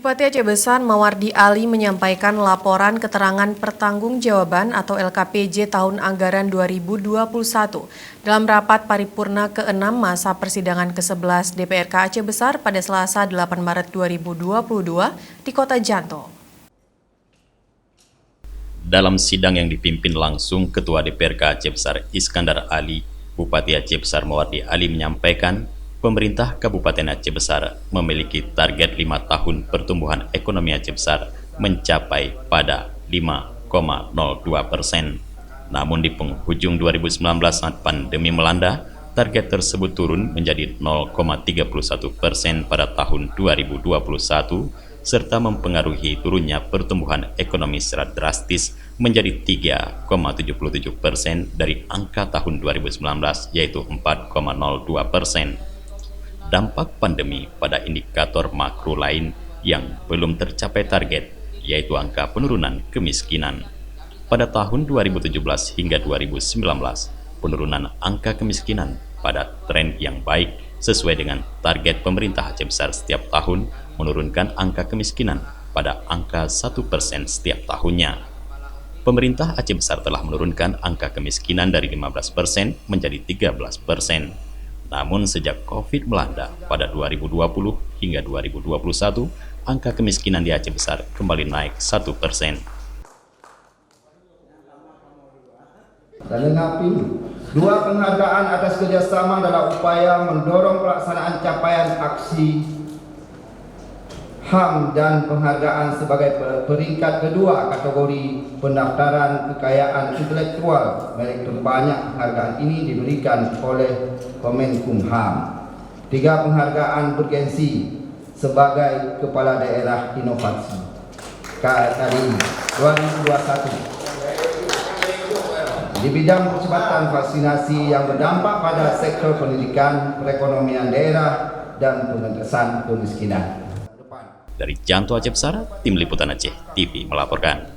Bupati Aceh Besar Mawardi Ali menyampaikan laporan keterangan pertanggungjawaban atau LKPJ tahun anggaran 2021 dalam rapat paripurna ke-6 masa persidangan ke-11 DPRK Aceh Besar pada Selasa 8 Maret 2022 di Kota Janto. Dalam sidang yang dipimpin langsung Ketua DPRK Aceh Besar Iskandar Ali, Bupati Aceh Besar Mawardi Ali menyampaikan pemerintah Kabupaten Aceh Besar memiliki target 5 tahun pertumbuhan ekonomi Aceh Besar mencapai pada 5,02%. Namun di penghujung 2019 saat pandemi melanda, target tersebut turun menjadi 0,31% pada tahun 2021, serta mempengaruhi turunnya pertumbuhan ekonomi secara drastis menjadi 3,77% dari angka tahun 2019 yaitu 4,02%. Dampak pandemi pada indikator makro lain yang belum tercapai target, yaitu angka penurunan kemiskinan. Pada tahun 2017 hingga 2019, penurunan angka kemiskinan pada tren yang baik sesuai dengan target pemerintah Aceh Besar setiap tahun menurunkan angka kemiskinan pada angka 1% setiap tahunnya. Pemerintah Aceh Besar telah menurunkan angka kemiskinan dari 15% menjadi 13%. Namun sejak COVID melanda pada 2020 hingga 2021, angka kemiskinan di Aceh Besar kembali naik 1%. Dan lengkapi dua penghargaan atas kerjasama dalam upaya mendorong pelaksanaan capaian aksi HAM dan penghargaan sebagai peringkat kedua kategori pendaftaran kekayaan intelektual. Banyak penghargaan ini diberikan oleh Kemenkumham. 3 penghargaan bergensi sebagai Kepala Daerah Inovasi KRI 2021 di bidang percepatan vaksinasi yang berdampak pada sektor pendidikan, perekonomian daerah, dan pengentasan kemiskinan. Dari Janto Aceh Besar, Tim Liputan Aceh TV melaporkan.